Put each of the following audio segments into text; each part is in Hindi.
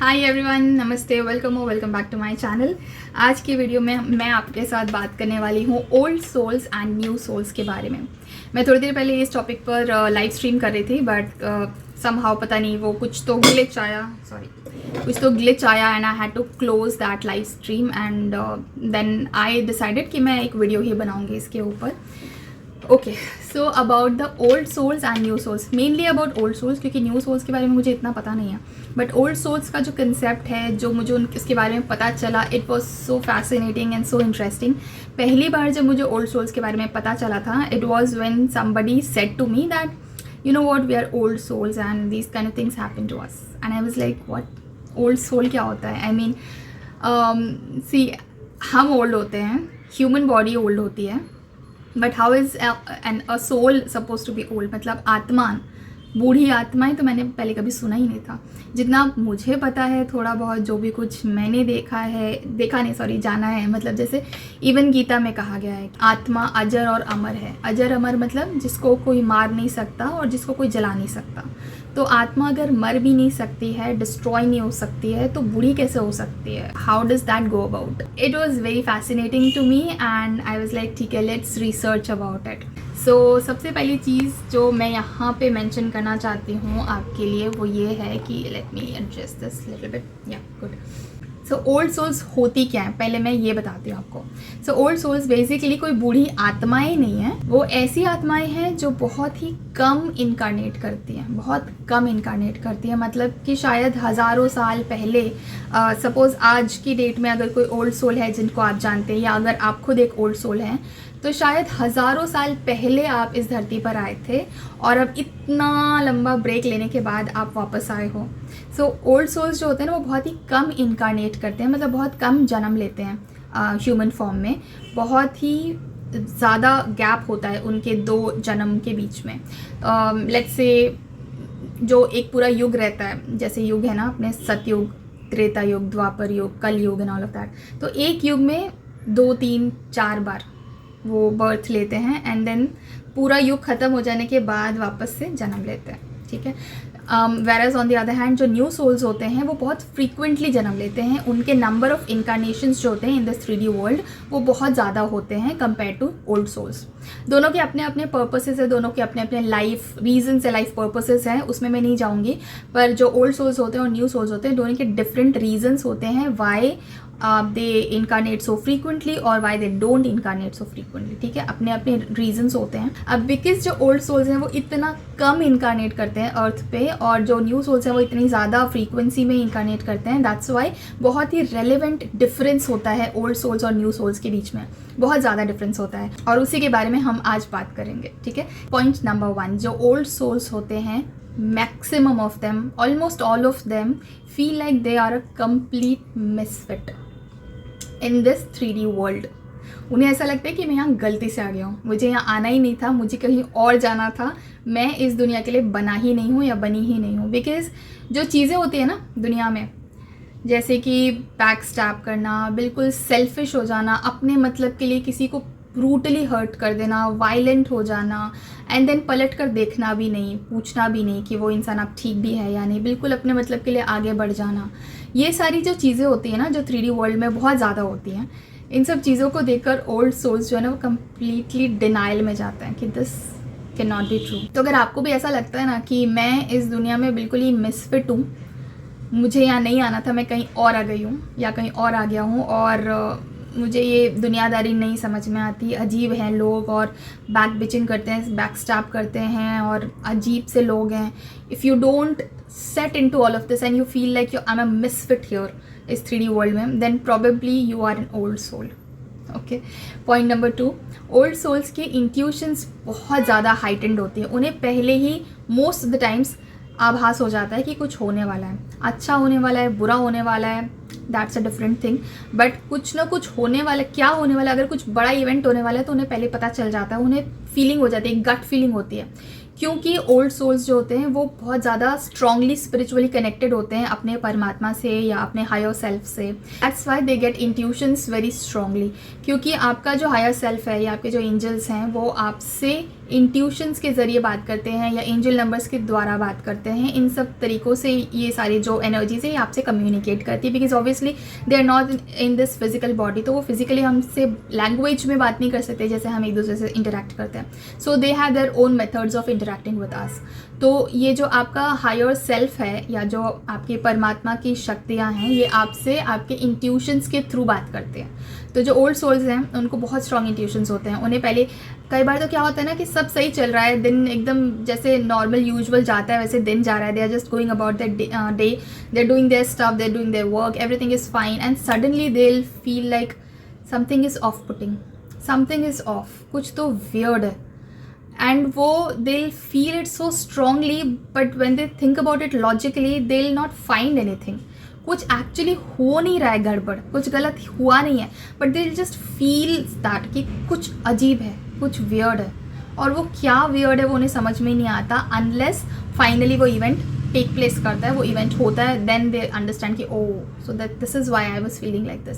हाय एवरीवन, नमस्ते, welcome back to my channel. आज की वीडियो में मैं आपके साथ बात करने वाली हूँ old souls and new souls के बारे में। मैं थोड़ी देर पहले इस टॉपिक पर लाइव स्ट्रीम कर रही थी, बट समहाउ पता नहीं वो कुछ तो ग्लिच आया and I had to close that live stream and then I decided कि मैं एक वीडियो ही बनाऊँगी इसके ऊपर। Okay, so about the old souls and new souls, mainly about old souls, क्योंकि न्यू सोल्स के बारे में मुझे इतना पता नहीं है। बट ओल्ड सोल्स का जो कंसेप्ट है, जो मुझे इसके बारे में पता चला, it was so fascinating and so interesting. पहली बार जब मुझे ओल्ड सोल्स के बारे में पता चला था, it was when somebody said to me that you know what, we are old souls and these kind of things happen to us and I was like what, old soul क्या होता है? आई मीन सी, हम ओल्ड होते हैं, ह्यूमन बॉडी ओल्ड होती है, but how is a soul suppose to be old? मतलब आत्मा, बूढ़ी आत्माएं तो मैंने पहले कभी सुना ही नहीं था। जितना मुझे पता है, थोड़ा बहुत जो भी कुछ मैंने जाना है, मतलब जैसे इवन गीता में कहा गया है आत्मा अजर और अमर है। अजर अमर मतलब जिसको कोई मार नहीं सकता और जिसको कोई जला नहीं सकता। तो आत्मा अगर मर भी नहीं सकती है, डिस्ट्रॉय नहीं हो सकती है, तो बूढ़ी कैसे हो सकती है? How does that go about? It was very fascinating to me and I was like ठीक है, लेट्स रिसर्च अबाउट इट। सो सबसे पहली चीज़ जो मैं यहाँ पे मेंशन करना चाहती हूँ आपके लिए, वो ये है कि let me adjust this little bit, या गुड। सो ओल्ड सोल्स होती क्या है, पहले मैं ये बताती हूँ आपको। सो ओल्ड सोल्स बेसिकली कोई बूढ़ी आत्माएं नहीं है, वो ऐसी आत्माएं हैं जो बहुत ही कम इनकारनेट करती हैं, बहुत कम इनकारनेट करती हैं। मतलब कि शायद हज़ारों साल पहले, सपोज़ आज की डेट में अगर कोई ओल्ड सोल है जिनको आप जानते हैं, या अगर आप खुद एक ओल्ड सोल हैं, तो शायद हज़ारों साल पहले आप इस धरती पर आए थे और अब इतना लंबा ब्रेक लेने के बाद आप वापस आए हो। सो ओल्ड सोल्स जो होते हैं ना, वो बहुत ही कम इनकारनेट करते हैं, मतलब बहुत कम जन्म लेते हैं ह्यूमन फॉर्म में। बहुत ही ज़्यादा गैप होता है उनके दो जन्म के बीच में। लेट्स से जो एक पूरा युग रहता है, जैसे युग है ना अपने सतयुग, त्रेता युग, द्वापर युग, कल युग एंड ऑल ऑफ दैट, तो एक युग में 2, 3, 4 बार वो बर्थ लेते हैं एंड देन पूरा युग ख़त्म हो जाने के बाद वापस से जन्म लेते हैं, ठीक है। Whereas on the other hand जो न्यू सोल्स होते हैं वो बहुत फ्रीक्वेंटली जन्म लेते हैं। उनके नंबर ऑफ इनकारनेशंस जो होते हैं इन दिस 3D वर्ल्ड, वो बहुत ज़्यादा होते हैं कंपेयर टू ओल्ड सोल्स। दोनों के अपने अपने पर्पसेस है, दोनों के अपने अपने लाइफ रीजंस है, लाइफ पर्पसेस हैं, उसमें मैं नहीं जाऊँगी। पर जो ओल्ड सोल्स होते हैं और न्यू सोल्स होते हैं, दोनों के डिफरेंट रीजंस होते हैं why they incarnate so frequently और why they don't incarnate so frequently, ठीक है। अपने अपने रीजंस होते हैं। अब बिकॉज जो ओल्ड सोल्स हैं वो इतना कम इनकारनेट करते हैं अर्थ पे, और जो न्यू सोल्स हैं वो इतनी ज़्यादा फ्रीक्वेंसी में इनकारनेट करते हैं, दैट्स वाई बहुत ही रेलिवेंट डिफरेंस होता है ओल्ड सोल्स और न्यू सोल्स के बीच में, बहुत ज़्यादा डिफरेंस होता है, और उसी के बारे में हम आज बात करेंगे, ठीक है। पॉइंट नंबर 1, जो ओल्ड सोल्स होते हैं, maximum of them, almost all of them feel like they are a complete misfit in this 3D world. उन्हें ऐसा लगता है कि मैं यहाँ गलती से आ गया हूँ, मुझे यहाँ आना ही नहीं था, मुझे कहीं और जाना था, मैं इस दुनिया के लिए बना ही नहीं हूँ या बनी ही नहीं हूँ। बिकॉज जो चीज़ें होती है ना दुनिया में, जैसे कि बैक स्टैब करना, बिल्कुल सेल्फिश हो जाना, अपने मतलब के लिए किसी को ब्रूटली हर्ट कर देना, वायलेंट हो जाना, एंड देन पलट कर देखना भी नहीं, पूछना भी नहीं कि वो इंसान अब ठीक भी है या नहीं, बिल्कुल अपने मतलब के लिए आगे बढ़ जाना, ये सारी जो चीज़ें होती हैं ना, जो 3D वर्ल्ड में बहुत ज़्यादा होती हैं, इन सब चीज़ों को देखकर ओल्ड सोल्स जो है ना, वो कम्प्लीटली डिनाइल में जाते हैं कि this can not be true. तो अगर आपको भी ऐसा लगता है ना कि मैं इस दुनिया में बिल्कुल ही मिसफिट हूँ, मुझे यहाँ नहीं आना था, मैं कहीं और आ गई हूँ या कहीं और आ गया हूँ, और मुझे ये दुनियादारी नहीं समझ में आती, अजीब हैं लोग और बैक बिचिंग करते हैं, बैक स्टैब करते हैं और अजीब से लोग हैं। If you don't set in to all of this and you feel like you I am a misfit here इस 3D वर्ल्ड में, then probably you are an old soul, okay. Point number 2, old souls के इंट्यूशंस बहुत ज़्यादा हाइटेंड होती है। उन्हें पहले ही मोस्ट ऑफ द टाइम्स आभास हो जाता है कि कुछ होने वाला है, अच्छा होने वाला है, बुरा होने वाला है, that's a different thing, but कुछ ना कुछ होने वाला, क्या होने वाला, अगर कुछ बड़ा इवेंट होने वाला है तो उन्हें पहले पता चल जाता है, उन्हें फीलिंग हो जाती है, गट फीलिंग होती है। क्योंकि ओल्ड सोल्स जो होते हैं वो बहुत ज़्यादा स्ट्रांगली स्पिरिचुअली कनेक्टेड होते हैं अपने परमात्मा से या अपने हायर सेल्फ से, that's why they get intuitions very strongly. क्योंकि आपका जो हायर सेल्फ है या आपके जो एंजल्स हैं वो आपसे इंट्यूशंस के ज़रिए बात करते हैं या एंजल नंबर्स के द्वारा बात करते हैं, इन सब तरीक़ों से ये सारी जो एनर्जीज है ये आपसे कम्युनिकेट करती है, because obviously they are not in this physical body, तो वो फिजिकली हमसे लैंग्वेज में बात नहीं कर सकते जैसे हम एक दूसरे से इंटरेक्ट करते हैं। So they have their own methods of interacting with us. तो ये जो आपका हायर सेल्फ है या जो आपके परमात्मा की शक्तियाँ हैं, ये आपसे आपके इंट्यूशंस के थ्रू बात करते हैं। तो जो ओल्ड सोल्स हैं उनको बहुत स्ट्रॉन्ग इंट्यूशंस होते हैं। उन्हें पहले कई बार तो क्या होता है ना कि सब सही चल रहा है, दिन एकदम जैसे नॉर्मल यूजुअल जाता है वैसे दिन जा रहा है, they are just going about that day, they are doing their stuff, they are doing their work, everything is fine, and suddenly they will feel like something is off putting, something is off, कुछ तो वियर्ड है, एंड वो they will feel it so strongly, but when they think about it logically they will not find anything, कुछ एक्चुअली हो नहीं रहा है, गड़बड़ कुछ गलत हुआ नहीं है, but they will just feel that कि कुछ अजीब है, कुछ वियर्ड है, और वो क्या वियर्ड है वो उन्हें समझ में नहीं आता अनलेस फाइनली वो इवेंट टेक प्लेस करता है, वो इवेंट होता है, देन दे अंडरस्टैंड कि oh so that this is why I was feeling like this.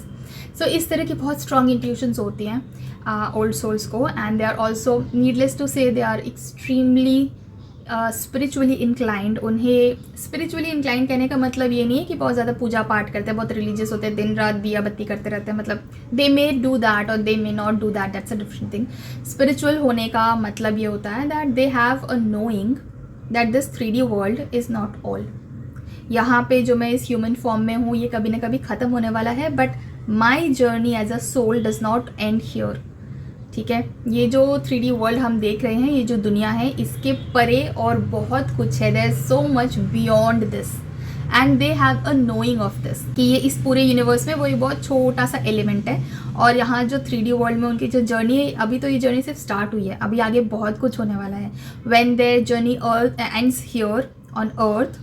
So इस तरह की बहुत स्ट्रॉन्ग इंट्यूशंस होती हैं ओल्ड सोल्स को, and they are also needless to say they are extremely spiritually inclined. उन्हें स्पिरिचुअली इंक्लाइंड कहने का मतलब ये नहीं है कि बहुत ज़्यादा पूजा पाठ करते हैं, बहुत रिलीजियस होते हैं, दिन रात दिया बत्ती करते रहते हैं, मतलब दे मे डू दैट और they may not do that, that's a different thing. Spiritual होने का मतलब ये होता है that they have a knowing that this 3D world is not all. यहाँ पे जो मैं इस ह्यूमन फॉर्म में हूँ ये कभी ना कभी ख़त्म होने वाला है, but my journey as a soul does not end here. ठीक है, ये जो 3D वर्ल्ड हम देख रहे हैं, ये जो दुनिया है, इसके परे और बहुत कुछ है, there is so much beyond this, and they have a knowing of this कि ये इस पूरे यूनिवर्स में वो एक बहुत छोटा सा एलिमेंट है, और यहाँ जो 3D वर्ल्ड में उनकी जो जर्नी है, अभी तो ये जर्नी सिर्फ स्टार्ट हुई है, अभी आगे बहुत कुछ होने वाला है। When their journey ends here on earth,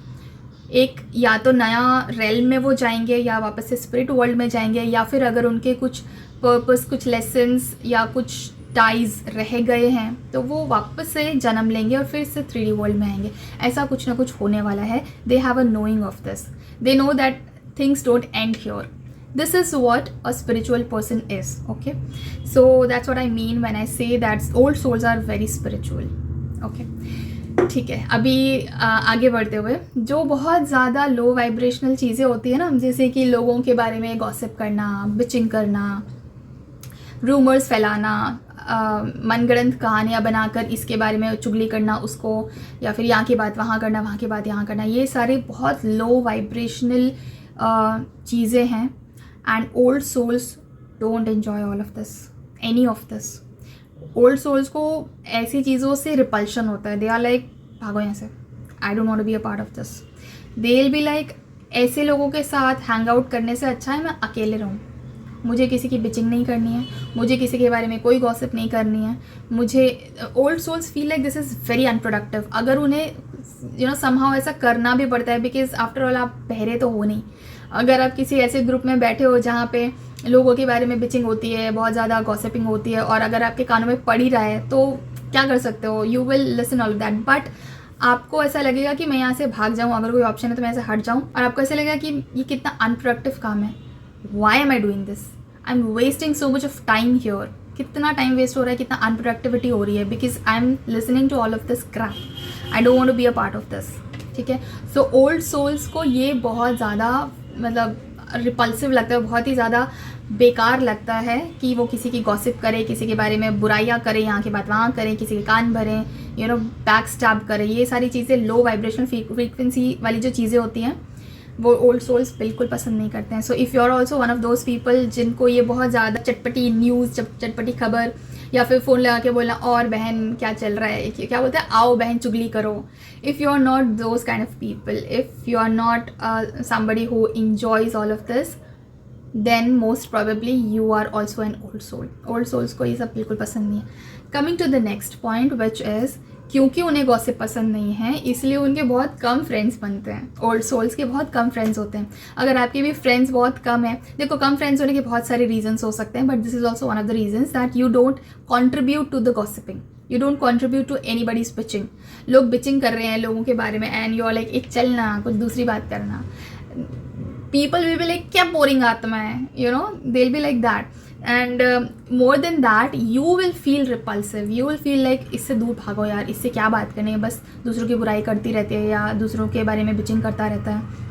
एक या तो नया रेल में वो जाएंगे या वापस से स्पिरिट वर्ल्ड में जाएंगे, या फिर अगर उनके कुछ पर्पस, कुछ लेसन्स या कुछ टाइज रह गए हैं तो वो वापस से जन्म लेंगे और फिर से 3D वर्ल्ड में आएंगे। ऐसा कुछ ना कुछ होने वाला है। दे have a knowing of this, they know that things don't and here. This is what a spiritual person is, okay? So that's what I mean when I say that old souls are very spiritual, okay? ठीक है, अभी आगे बढ़ते हुए जो बहुत ज़्यादा लो वाइब्रेशनल चीज़ें होती है ना, जैसे कि लोगों के बारे में गॉसिप करना, बिचिंग करना, रूमर्स फैलाना, मनगढ़ंत कहानियाँ बनाकर इसके बारे में चुगली करना उसको, या फिर यहाँ की बात वहाँ करना, वहाँ की बात यहाँ करना, ये सारे बहुत लो वाइब्रेशनल चीज़ें हैं, and old souls don't enjoy all of this, any of this. Old souls को ऐसी चीज़ों से रिपल्शन होता है, दे आर लाइक भागो यहाँ से, I don't want to be a part of this. They will be like ऐसे लोगों के साथ हैंग आउट करने से अच्छा है मैं अकेले रहूँ, मुझे किसी की बिचिंग नहीं करनी है, मुझे किसी के बारे में कोई गॉसिप नहीं करनी है, मुझे old souls feel like this is very unproductive. अगर उन्हें समहाउ ऐसा करना भी पड़ता है, बिकॉज आफ्टर ऑल आप बहरे तो हो नहीं। अगर आप किसी ऐसे ग्रुप में बैठे हो जहाँ पे लोगों के बारे में बिचिंग होती है, बहुत ज़्यादा गॉसिपिंग होती है, और अगर आपके कानों में पड़ ही रहा है तो क्या कर सकते हो, you will listen all that, but आपको ऐसा लगेगा कि मैं यहाँ से भाग जाऊँ, अगर कोई ऑप्शन है तो मैं ऐसे हट जाऊँ, और आपको ऐसा लगेगा कि ये कितना अनप्रोडक्टिव काम है, why am I doing this, I am wasting so much of time here, कितना टाइम वेस्ट हो रहा है, कितना अनप्रोडक्टिविटी हो रही है, because I am listening to all of this crap, I don't want to be a part of this. ठीक है, सो ओल्ड सोल्स को ये बहुत ज़्यादा मतलब रिपल्सिव लगता है, बहुत ही ज़्यादा बेकार लगता है कि वो किसी की गॉसिप करे, किसी के बारे में बुराइयाँ करे, यहाँ की बात वहाँ करें, किसी के कान भरें, यू नो बैक स्टैब करें, ये सारी चीज़ें लो वाइब्रेशनल फ्रीक्वेंसी वाली जो चीज़ें होती हैं वो ओल्ड सोल्स बिल्कुल पसंद नहीं करते हैं। So if you are also one of those people जिनको ये बहुत ज़्यादा चटपटी न्यूज़, चटपटी खबर, या फिर फ़ोन लगा के बोलना और बहन क्या चल रहा है, क्या बोलते हैं, आओ बहन चुगली करो, if you are not those kind of people, if you are not somebody who enjoys all of this, then most probably you are also an old soul. Old souls को ये सब बिल्कुल पसंद नहीं है। Coming to the next point which is, क्योंकि उन्हें गॉसिप पसंद नहीं है इसलिए उनके बहुत कम फ्रेंड्स बनते हैं। ओल्ड सोल्स के बहुत कम फ्रेंड्स होते हैं। अगर आपके भी फ्रेंड्स बहुत कम हैं, देखो कम फ्रेंड्स होने के बहुत सारे रीजंस हो सकते हैं, but this is also one of the reasons that you don't contribute to the gossiping, you don't contribute to anybody's bitching. लोग बिचिंग कर रहे हैं लोगों के बारे में एंड यू आर लाइक एक चलना कुछ दूसरी बात करना, people will be like क्या बोरिंग आत्मा है, you know, they'll be like that. And more than that you will feel repulsive, you will feel like इससे दूर भागो यार, इससे क्या बात करनी है, बस दूसरों की बुराई करती रहती है या दूसरों के बारे में बिचिंग करता रहता है।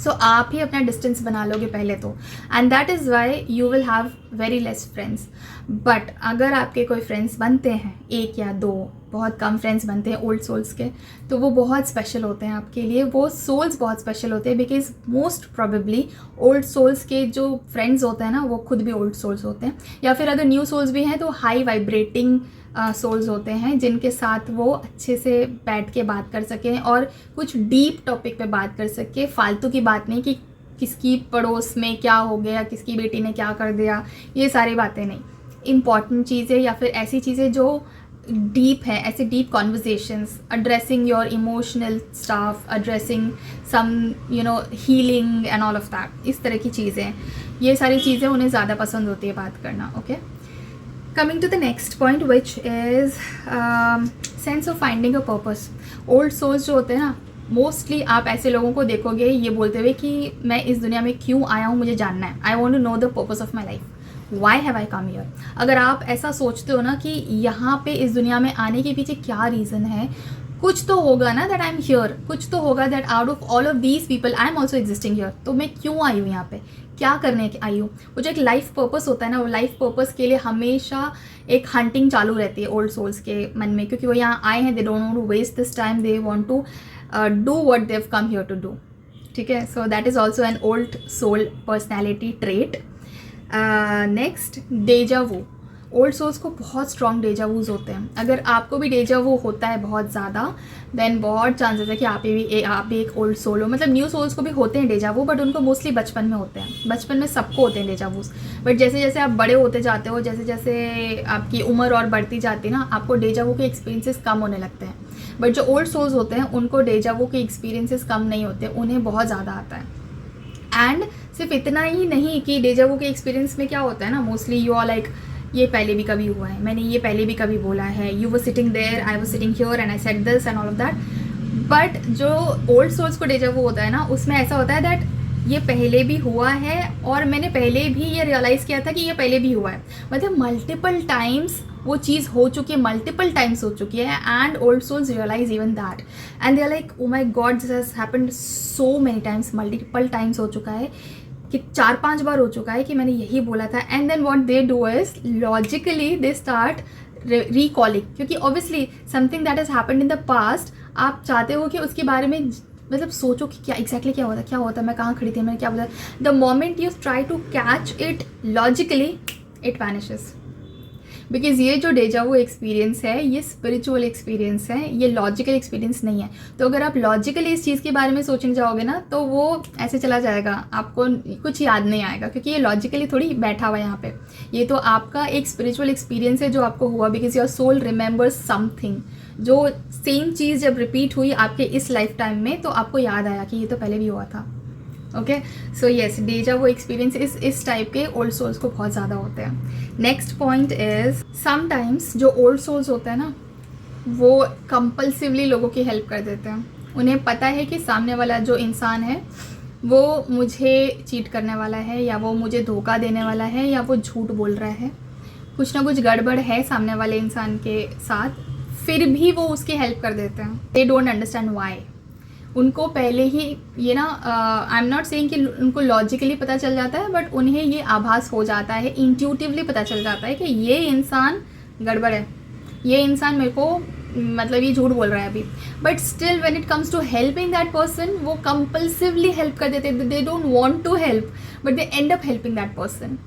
सो आप ही अपना डिस्टेंस बना लोगे पहले तो, and that is why you will have very less friends. But अगर आपके कोई फ्रेंड्स बनते हैं, एक या दो, बहुत कम फ्रेंड्स बनते हैं ओल्ड सोल्स के, तो वो बहुत स्पेशल होते हैं आपके लिए, वो सोल्स बहुत स्पेशल होते हैं, because most probably old souls के जो फ्रेंड्स होते हैं ना वो खुद भी ओल्ड सोल्स होते हैं, या फिर अगर न्यू सोल्स भी हैं तो हाई वाइब्रेटिंग सोल्स होते हैं जिनके साथ वो अच्छे से बैठ के बात कर सकें और कुछ डीप टॉपिक पे बात कर सके, फालतू की बात नहीं कि किसकी पड़ोस में क्या हो गया, किसकी बेटी ने क्या कर दिया, ये सारी बातें नहीं। इम्पॉर्टेंट चीज़ें या फिर ऐसी चीज़ें जो डीप है, ऐसे deep conversations, addressing your emotional stuff, addressing some healing and all of that, इस तरह की चीज़ें, ये सारी चीज़ें उन्हें ज़्यादा पसंद होती है बात करना। Okay, coming to the next point which is sense of finding a purpose. Old souls जो होते हैं ना, मोस्टली आप ऐसे लोगों को देखोगे ये बोलते हुए कि मैं इस दुनिया में क्यों आया हूँ, मुझे जानना है, I want to know the purpose of my life, why have I come here. अगर आप ऐसा सोचते हो ना कि यहाँ पे इस दुनिया में आने के पीछे क्या रीज़न है, कुछ तो होगा ना दैट आई एम हियर, कुछ तो होगा that out of all of these people I am also existing here. तो मैं क्यों आई हूँ यहाँ पे, क्या करने आई हूँ, वो जो एक लाइफ पर्पस होता है ना, वो लाइफ पर्पस के लिए हमेशा एक हंटिंग चालू रहती है ओल्ड सोल्स के मन में, क्योंकि वो यहाँ आए हैं, they don't want to waste this time, they want to do what they have come here to do. ठीक है, so that is also an old soul personality trait. Next, deja vu. Old souls को बहुत स्ट्रॉन्ग डेजा वूज होते हैं। अगर आपको भी डेजा वू होता है बहुत ज़्यादा, देन बहुत चांसेस है कि आप भी एक ओल्ड सोल हो। मतलब न्यू सोल्स को भी होते हैं डेजा वू, बट उनको मोस्टली बचपन में होते हैं, बचपन में सबको होते हैं डेजा वूज। बट जैसे जैसे आप बड़े होते जाते हो, जैसे जैसे आपकी उम्र और बढ़ती जाती है ना, आपको डेजा वू के एक्सपीरियंसेस कम होने लगते हैं। बट जो ओल्ड सोल्स होते हैं उनको डेजा वू के एक्सपीरियंसेस कम नहीं होते, उन्हें बहुत ज़्यादा आता है। एंड सिर्फ इतना ही नहीं कि डेजा वू के एक्सपीरियंस में क्या होता है ना, मोस्टली यू आर लाइक ये पहले भी कभी हुआ है, मैंने ये पहले भी कभी बोला है, you were sitting there, I were sitting here and I said this and all of that. But जो ओल्ड सोल्स को डेजा वू होता है ना, उसमें ऐसा होता है दैट ये पहले भी हुआ है और मैंने पहले भी ये रियलाइज़ किया था कि ये पहले भी हुआ है। मतलब मल्टीपल टाइम्स वो चीज़ हो चुकी है, मल्टीपल टाइम्स हो चुकी है, and old souls realise even that and they are like oh my God this has happened so many times, multiple times हो चुका है कि 4-5 बार हो चुका है कि मैंने यही बोला था। And then what they do is logically they start recalling, क्योंकि obviously something that has happened in the past, आप चाहते हो कि उसके बारे में मतलब सोचो कि क्या एग्जैक्टली क्या होता, मैं कहाँ खड़ी थी, मैंने क्या बोला। The moment you try to catch it logically, it vanishes. Because ये जो डेजा वू एक्सपीरियंस है ये स्पिरिचुअल एक्सपीरियंस है, ये लॉजिकल एक्सपीरियंस नहीं है। तो अगर आप लॉजिकली इस चीज़ के बारे में सोचने जाओगे ना तो वो ऐसे चला जाएगा, आपको कुछ याद नहीं आएगा, क्योंकि ये लॉजिकली थोड़ी बैठा हुआ है यहाँ पे। ये तो आपका एक स्पिरिचुअल एक्सपीरियंस है जो आपको हुआ, because your soul remembers something. जो सेम चीज़ जब रिपीट हुई आपके इस लाइफ टाइम में तो आपको याद आया कि ये तो पहले भी हुआ था। ओके, सो येस, डेजा वो एक्सपीरियंस इस टाइप के ओल्ड सोल्स को बहुत ज़्यादा होते हैं। नेक्स्ट पॉइंट इज समटाइम्स जो ओल्ड सोल्स होते हैं ना वो कंपल्सिवली लोगों की हेल्प कर देते हैं। उन्हें पता है कि सामने वाला जो इंसान है वो मुझे चीट करने वाला है, या वो मुझे धोखा देने वाला है, या वो झूठ बोल रहा है, कुछ ना कुछ गड़बड़ है सामने वाले इंसान के साथ, फिर भी वो उसकी हेल्प कर देते हैं। They don't understand why. उनको पहले ही ये ना, आई एम नॉट सेइंग कि उनको लॉजिकली पता चल जाता है, बट उन्हें ये आभास हो जाता है, इंट्यूटिवली पता चल जाता है कि ये इंसान गड़बड़ है, ये इंसान मेरे को मतलब ये झूठ बोल रहा है अभी। But still when it comes to helping that person, वो कंपल्सिवली हेल्प कर देते हैं। They don't want to help but they end up helping that person.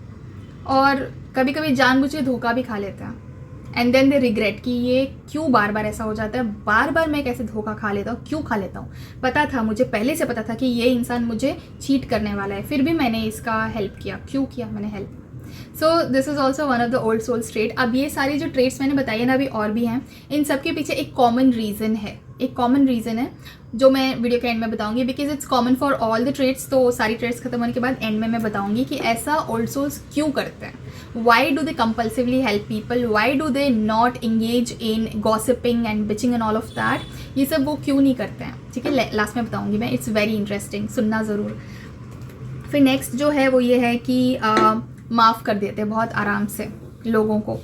और कभी कभी जानबूझ के धोखा भी खा लेते हैं, एंड देन दे रिग्रेट कि ये क्यों बार बार ऐसा हो जाता है, बार बार मैं कैसे धोखा खा लेता हूँ, क्यों खा लेता हूँ। पता था, मुझे पहले से पता था कि ये इंसान मुझे चीट करने वाला है, फिर भी मैंने इसका हेल्प किया। क्यों किया मैंने help? So this is also one of the old souls trait. अब ये सारी जो ट्रेट्स मैंने बताई है ना, अभी और भी हैं, इन सब के पीछे एक कॉमन रीज़न है, एक कॉमन रीज़न है जो मैं वीडियो के एंड में बताऊंगी, because it's common for all the traits. तो सारी ट्रेट्स खत्म होने के बाद एंड में मैं बताऊंगी कि ऐसा ओल्ड सोल्स क्यों करते हैं, why do they compulsively help people, why do they not engage in gossiping and bitching and all of that. ये सब वो क्यों नहीं करते हैं, ठीक है, लास्ट में बताऊंगी मैं। इट्स वेरी इंटरेस्टिंग, सुनना ज़रूर। फिर नेक्स्ट जो है वो ये है कि माफ़ कर देते हैं बहुत आराम से लोगों को।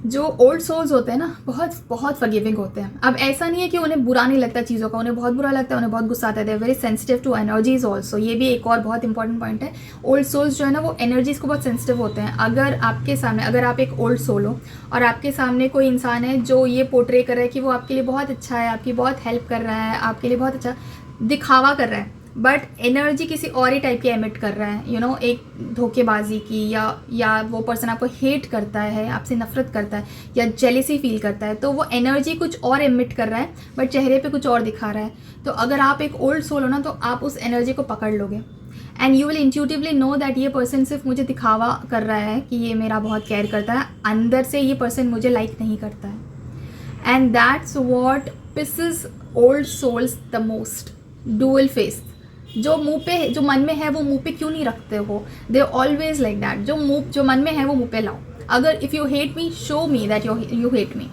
जो ओल्ड सोल्स होते हैं ना बहुत बहुत फॉरगिविंग होते हैं। अब ऐसा नहीं है कि उन्हें बुरा नहीं लगता चीज़ों का, उन्हें बहुत बुरा लगता है, उन्हें बहुत गुस्सा आता है। Very sensitive to energies also, ये भी एक और बहुत इंपॉर्टेंट पॉइंट है। ओल्ड सोल्स जो है ना वो एनर्जीज को बहुत सेंसिटिव होते हैं। अगर आपके सामने, अगर आप एक ओल्ड सोल हो और आपके सामने कोई इंसान है जो ये पोर्ट्रे कर रहा है कि वो आपके लिए बहुत अच्छा है, आपकी बहुत हेल्प कर रहा है, आपके लिए बहुत अच्छा दिखावा कर रहा है, बट एनर्जी किसी और ही टाइप की एमिट कर रहा है, यू नो, एक धोखेबाजी की, या वो पर्सन आपको हेट करता है, आपसे नफरत करता है या जेलिसी फील करता है, तो वो एनर्जी कुछ और एमिट कर रहा है बट चेहरे पे कुछ और दिखा रहा है। तो अगर आप एक ओल्ड सोल हो ना तो आप उस एनर्जी को पकड़ लोगे and you will intuitively know that ये पर्सन सिर्फ मुझे दिखावा कर रहा है कि ये मेरा बहुत केयर करता है, अंदर से ये पर्सन मुझे लाइक नहीं करता है। And that's what pisses old souls the most. Dual face, जो मुंह पे, जो मन में है वो मुंह पे क्यों नहीं रखते हो? They always like that. जो मन में है वो मुंह पे लाओ। अगर if you hate me, show me that you hate me.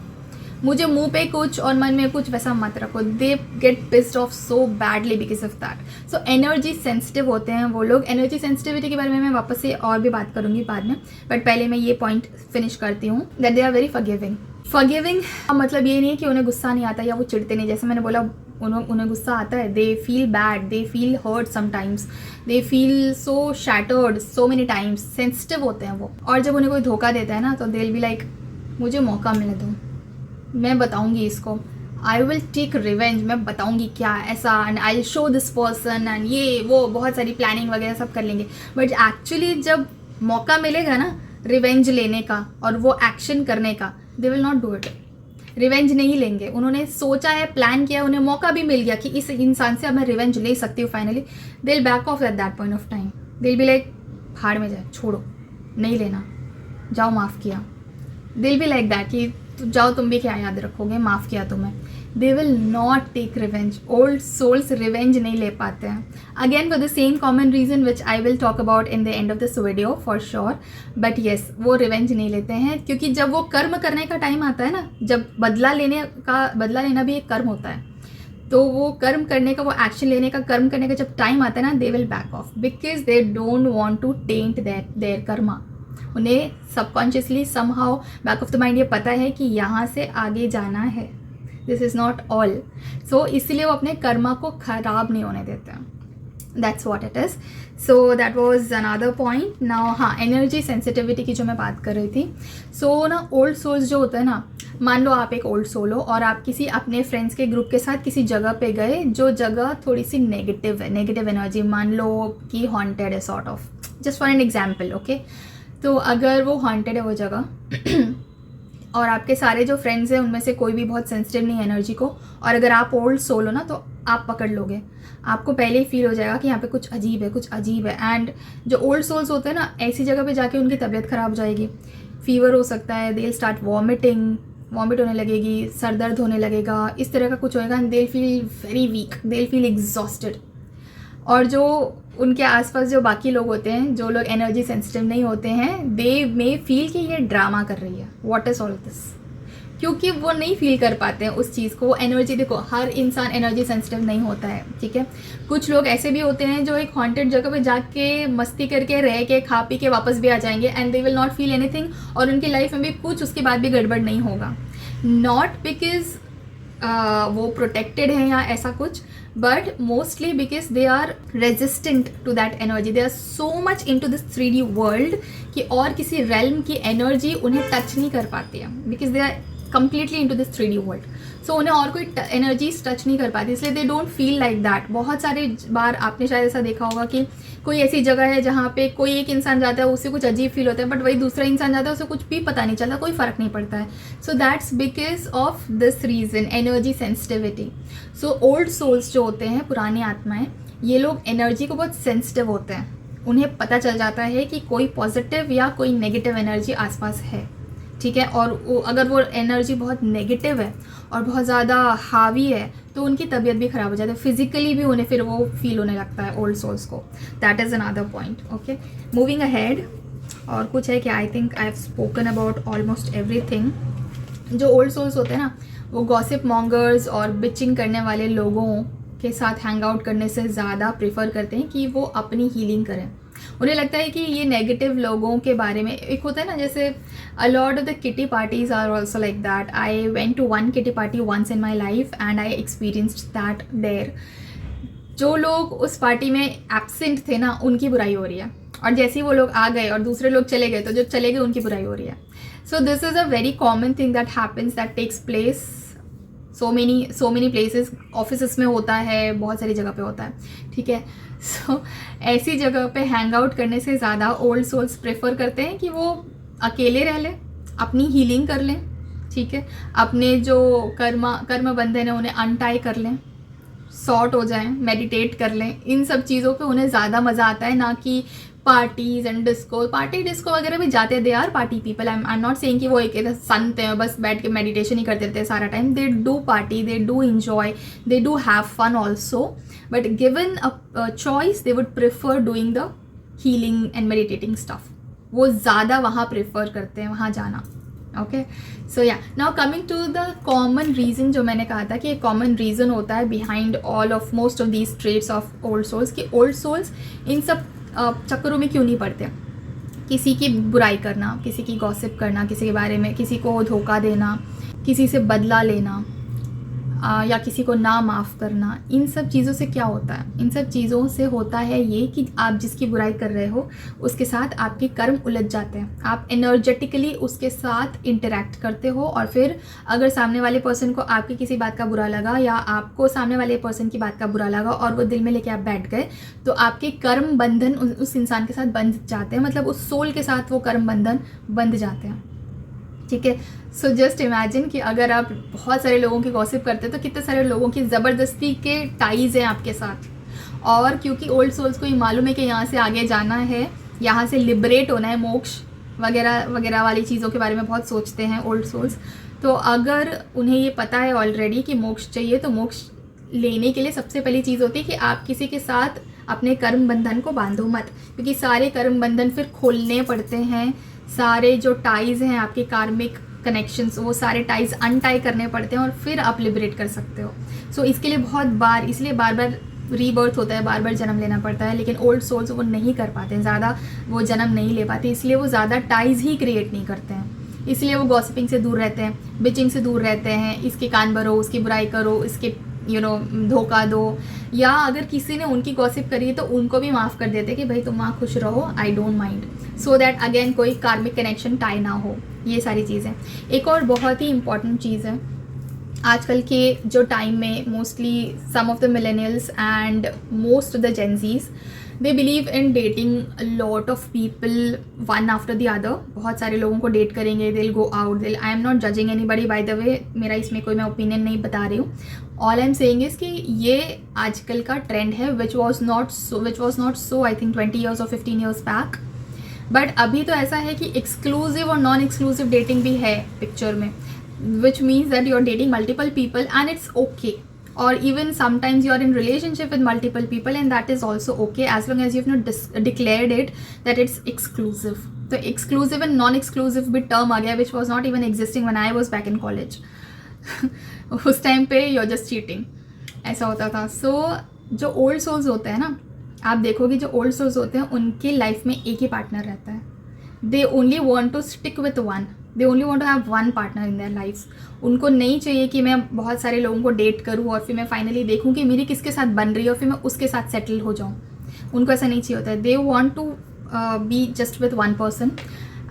मुझे मुंह पे कुछ और मन में कुछ वैसा मत रखो। They get pissed off so badly because of that. So energy sensitive होते हैं वो लोग। एनर्जी सेंसिटिविटी के बारे में मैं वापस से और भी बात करूंगी बाद में, बट पहले मैं ये पॉइंट फिनिश करती हूँ that they are very forgiving. Forgiving मतलब ये नहीं है कि उन्हें गुस्सा नहीं आता या वो चिढ़ते नहीं। जैसे मैंने बोला, उन्हें गुस्सा आता है, they feel bad, they feel hurt sometimes, they feel so shattered so many times. Sensitive होते हैं वो। और जब उन्हें कोई धोखा देता है ना तो दे विल बी लाइक, मुझे मौका मिले दो, मैं बताऊंगी इसको, आई विल टेक रिवेंज, मैं बताऊंगी क्या ऐसा, and I show this person, and ये वो बहुत सारी प्लानिंग वगैरह सब कर लेंगे। बट एक्चुअली जब मौका मिलेगा ना रिवेंज लेने का और वो एक्शन करने का, दे will not do it. Revenge नहीं लेंगे। उन्होंने सोचा है, प्लान किया, उन्हें मौका भी मिल गया कि इस इंसान से अब मैं रिवेंज ले सकती हूँ finally, they will back of at that point of time. They will be like, भाड़ में जाए, छोड़ो, नहीं लेना, जाओ, माफ़ किया। दे विल बी लाइक दैट कि जाओ, तुम भी क्या याद रखोगे, माफ़ किया तुम्हें। They will not take revenge. Old souls revenge नहीं ले पाते हैं। Again for the same common reason which I will talk about in the end of this video for sure. But yes, वो रिवेंज नहीं लेते हैं क्योंकि जब वो कर्म करने का टाइम आता है ना, जब बदला लेना भी एक कर्म होता है, तो वो कर्म करने का, वो एक्शन लेने का, कर्म करने का जब टाइम आता है ना, they will back off because they don't want to taint their karma. उन्हें subconsciously somehow back of the mind ये पता है कि यहाँ से आगे जाना है, this is not all. So इसलिए वो अपने कर्मा को खराब नहीं होने देते हैं। That's what it is. So that was another point. Now हाँ, एनर्जी सेंसिटिविटी की जो मैं बात कर रही थी। सो ना ओल्ड सोल्स जो होता है ना, मान लो आप एक ओल्ड सोल हो और आप किसी अपने फ्रेंड्स के ग्रुप के साथ किसी जगह पे गए जो जगह थोड़ी सी नेगेटिव है, नेगेटिव एनर्जी, मान लो कि हॉन्टेड है sort of, just for an example, okay. तो अगर वो हॉन्टेड है वो जगह और आपके सारे जो फ्रेंड्स हैं उनमें से कोई भी बहुत सेंसिटिव नहीं है एनर्जी को, और अगर आप ओल्ड सोल हो ना तो आप पकड़ लोगे। आपको पहले ही फील हो जाएगा कि यहाँ पे कुछ अजीब है, कुछ अजीब है। एंड जो ओल्ड सोल्स होते हैं ना, ऐसी जगह पे जाके उनकी तबीयत ख़राब हो जाएगी, फीवर हो सकता है, they will start vomiting, vomit होने लगेगी, सर दर्द होने लगेगा, इस तरह का कुछ होएगा। And they will feel very weak, they will feel exhausted. और जो उनके आसपास जो बाकी लोग होते हैं, जो लोग एनर्जी सेंसिटिव नहीं होते हैं, दे मे फील कि ये ड्रामा कर रही है, व्हाट इज़ ऑल दिस, क्योंकि वो नहीं फील कर पाते हैं उस चीज़ को। एनर्जी, देखो हर इंसान एनर्जी सेंसिटिव नहीं होता है, ठीक है। कुछ लोग ऐसे भी होते हैं जो एक हॉन्टेड जगह पे जाके मस्ती करके रह के खा पी के वापस भी आ जाएंगे and they will not feel anything, और उनकी लाइफ में भी कुछ उसके बाद भी गड़बड़ नहीं होगा। नॉट बिकॉज वो प्रोटेक्टेड है या ऐसा कुछ, but mostly because they are resistant to that energy. They are so much into this 3D world कि और किसी realm की energy उन्हें touch नहीं कर पाती है, because they are completely into this 3D world. So उन्हें और कोई energies touch नहीं कर पाती, इसलिए they don't feel like that. बहुत सारे बार आपने शायद ऐसा देखा होगा कि कोई ऐसी जगह है जहाँ पे कोई एक इंसान जाता है, उससे कुछ अजीब फील होता है, बट वही दूसरा इंसान जाता है, उसे कुछ भी पता नहीं चलता, कोई फ़र्क नहीं पड़ता है। So that's because of this reason, energy sensitivity. So old souls जो होते हैं, पुरानी आत्माएं, ये लोग एनर्जी को बहुत सेंसिटिव होते हैं। उन्हें पता चल जाता है कि कोई पॉजिटिव या कोई नेगेटिव एनर्जी आसपास है, ठीक है। और अगर वो एनर्जी बहुत नेगेटिव है और बहुत ज़्यादा हावी है तो उनकी तबीयत भी ख़राब हो जाती है, फिजिकली भी उन्हें फिर वो फील होने लगता है ओल्ड सोल्स को। That is another point, okay. Moving ahead, और कुछ है कि I think I have spoken about almost everything. जो ओल्ड सोल्स होते हैं ना, वो गॉसिप मॉन्गर्स और बिचिंग करने वाले लोगों के साथ हैंग आउट करने से ज़्यादा प्रेफर करते हैं कि वो अपनी हीलिंग करें। उन्हें लगता है कि ये नेगेटिव लोगों के बारे में, एक होता है ना जैसे a lot of the kitty parties are also like that. I went to one kitty party once in my life and I experienced that there. जो लोग उस पार्टी में एब्सेंट थे ना, उनकी बुराई हो रही है, और जैसे ही वो लोग आ गए और दूसरे लोग चले गए तो जो चले गए उनकी बुराई हो रही है. So this is a very common thing that happens, that takes place so many places. Office में होता है, बहुत सारी जगह पे होता है, ठीक है. सो ऐसी जगह पे हैंग आउट करने से ज़्यादा ओल्ड सोल्स प्रेफर करते हैं कि वो अकेले रह लें, अपनी हीलिंग कर लें, ठीक है. अपने जो कर्म बंधन है उन्हें अनटाई कर लें, सॉर्ट हो जाएं, मेडिटेट कर लें. इन सब चीज़ों पे उन्हें ज़्यादा मज़ा आता है, ना कि parties and disco. Party disco वगैरह भी जाते, they are party people. I am not saying कि वो एक संत हैं बस बैठ के मेडिटेशन ही करते रहते हैं सारा time. They do party, they do enjoy, they do have fun also, but given a choice they would prefer doing the healing and meditating stuff. वो ज़्यादा वहाँ प्रेफर करते हैं, वहाँ जाना. ओके, सो या now coming to the common reason, जो मैंने कहा था कि एक कॉमन रीज़न होता है behind all of most of these traits of old souls, कि ओल्ड सोल्स इन सब चक्करों में क्यों नहीं पड़ते. किसी की बुराई करना, किसी की गॉसिप करना, किसी के बारे में, किसी को धोखा देना, किसी से बदला लेना, या किसी को ना माफ़ करना. इन सब चीज़ों से क्या होता है? इन सब चीज़ों से होता है ये कि आप जिसकी बुराई कर रहे हो उसके साथ आपके कर्म उलझ जाते हैं. आप एनर्जेटिकली उसके साथ इंटरेक्ट करते हो, और फिर अगर सामने वाले पर्सन को आपकी किसी बात का बुरा लगा, या आपको सामने वाले पर्सन की बात का बुरा लगा और वो दिल में लेके आप बैठ गए, तो आपके कर्म बंधन उस इंसान के साथ बंध जाते हैं. मतलब उस सोल के साथ वो कर्म बंधन बंध जाते हैं, ठीक है. सो जस्ट इमेजिन कि अगर आप बहुत सारे लोगों की गॉसिप करते हैं तो कितने सारे लोगों की ज़बरदस्ती के टाइज हैं आपके साथ. और क्योंकि ओल्ड सोल्स को ये मालूम है कि यहाँ से आगे जाना है, यहाँ से लिबरेट होना है, मोक्ष वगैरह वगैरह वाली चीज़ों के बारे में बहुत सोचते हैं ओल्ड सोल्स. तो अगर उन्हें ये पता है ऑलरेडी कि मोक्ष चाहिए, तो मोक्ष लेने के लिए सबसे पहली चीज़ होती है कि आप किसी के साथ अपने कर्म बंधन को बांधो मत, क्योंकि सारे कर्म बंधन फिर खोलने पड़ते हैं. सारे जो टाइज हैं आपके कार्मिक कनेक्शंस, वो सारे टाइज अनटाई करने पड़ते हैं और फिर आप लिबरेट कर सकते हो. सो इसके लिए इसलिए बार बार रीबर्थ होता है, बार बार जन्म लेना पड़ता है. लेकिन ओल्ड सोल्स वो नहीं कर पाते हैं, ज़्यादा वो जन्म नहीं ले पाते, इसलिए वो ज़्यादा टाइज ही क्रिएट नहीं करते हैं. इसलिए वो गॉसिपिंग से दूर रहते हैं, बिचिंग से दूर रहते हैं. इसके कान भरो, उसकी बुराई करो, इसके धोखा दो, या अगर किसी ने उनकी गॉसिप करी है तो उनको भी माफ़ कर देते कि भाई तुम वहाँ खुश रहो, I don't mind, so that again कोई कार्मिक कनेक्शन टाई ना हो. ये सारी चीज़ें. एक और बहुत ही इंपॉर्टेंट चीज़ है आजकल के जो टाइम में, mostly some of the millennials and most of the Gen Zs, they believe in dating lot of people one after the other. बहुत सारे लोगों को डेट करेंगे, they'll go out, I am not judging anybody by the way, मेरा इसमें कोई मैं ओपिनियन नहीं बता रही हूँ. All I am saying is कि ये आजकल का ट्रेंड है, which was not so I think 20 years और 15 years बैक. बट अभी तो ऐसा है कि एक्सक्लूसिव और नॉन एक्सक्लूसिव डेटिंग भी है पिक्चर में, which means that you are dating multiple people and it's okay. Or even sometimes you are in relationship with multiple people and that is also okay, as long as you have not declared it that it's exclusive. तो exclusive and non-exclusive भी term आ गया, which was not even existing when I was back in college. उस टाइम पे you're just cheating, ऐसा होता था. So जो old souls होते हैं ना, आप देखोगे जो ओल्ड सोल्स होते हैं उनकी लाइफ में एक ही पार्टनर रहता है. They only want to stick with one, they only want to have one partner in their life. उनको नहीं चाहिए कि मैं बहुत सारे लोगों को डेट करूँ और फिर मैं फाइनली देखूँ कि मेरी किसके साथ बन रही है और फिर मैं उसके साथ सेटल हो जाऊँ. उनको ऐसा नहीं चाहिए होता है. They want to be just with one person.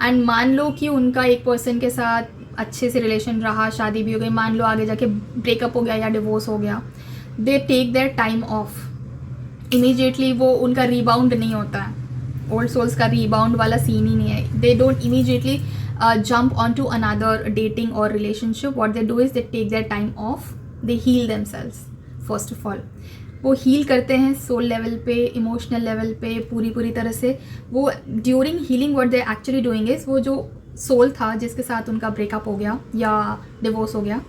And मान लो कि उनका एक पर्सन के साथ अच्छे से रिलेशन रहा, शादी भी हो गई, मान लो आगे जाके ब्रेकअप हो गया या डिवोर्स हो गया, they take their time off. Immediately वो उनका रीबाउंड नहीं होता है. ओल्ड सोल्स का रीबाउंड वाला सीन ही नहीं है. They don't immediately jump on to another dating और relationship. What they do is they take their time off, they heal themselves. First of all वो हील करते हैं सोल लेवल पे, इमोशनल लेवल पे, पूरी तरह से. वो during healing what they actually doing is, वो जो सोल था जिसके साथ उनका ब्रेकअप हो गया या डिवोर्स हो गया,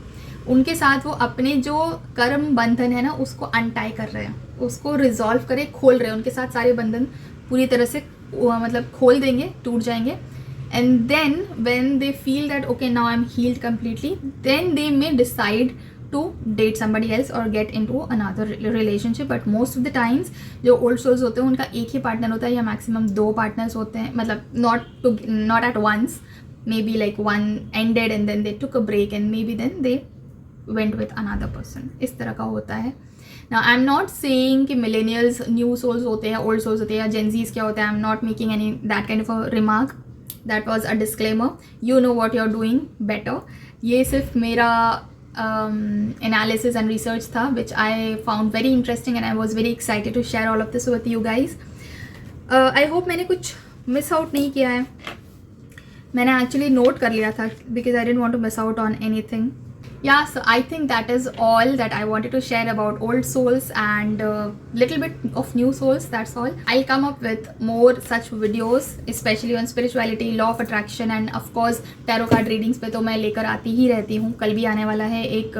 उनके साथ वो अपने जो कर्म बंधन है ना उसको अनटाई कर रहे हैं, उसको रिजॉल्व करे, खोल रहे हैं. उनके साथ सारे बंधन पूरी तरह से मतलब खोल देंगे, टूट जाएंगे. And then when they feel that okay now I am healed completely, then they may decide to date somebody else or get into another relationship. But most of the times जो old souls होते हैं उनका एक ही partner होता है या maximum 2 partners होते हैं, मतलब not at once, maybe like one ended and then they took a break and maybe then they went with another person. इस तरह का होता है. Now I'm not saying कि millennials new souls होते हैं, old souls होते हैं, या Gen Zs क्या होता है. I'm not making any that kind of a remark. That was a disclaimer. You know what you're doing better. ये सिर्फ मेरा analysis and research था, which I found very interesting and I was very excited to share all of this with you guys. I hope मैंने कुछ miss out नहीं किया है. मैंने actually note कर लिया था because I didn't want to miss out on anything. Yeah, so I think that is all that I wanted to share about old souls and little bit of new souls. That's all. I'll come up with more such videos, especially on spirituality, law of attraction and of course tarot card readings पे तो मैं लेकर आती ही रहती हूँ. कल भी आने वाला है एक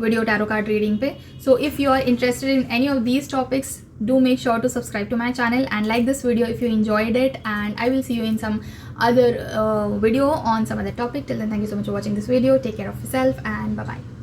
video tarot card reading पे. So if you are interested in any of these topics, do make sure to subscribe to my channel and like this video if you enjoyed it, and I will see you in some other video on some other topic. Till then, thank you so much for watching this video. Take care of yourself and bye bye.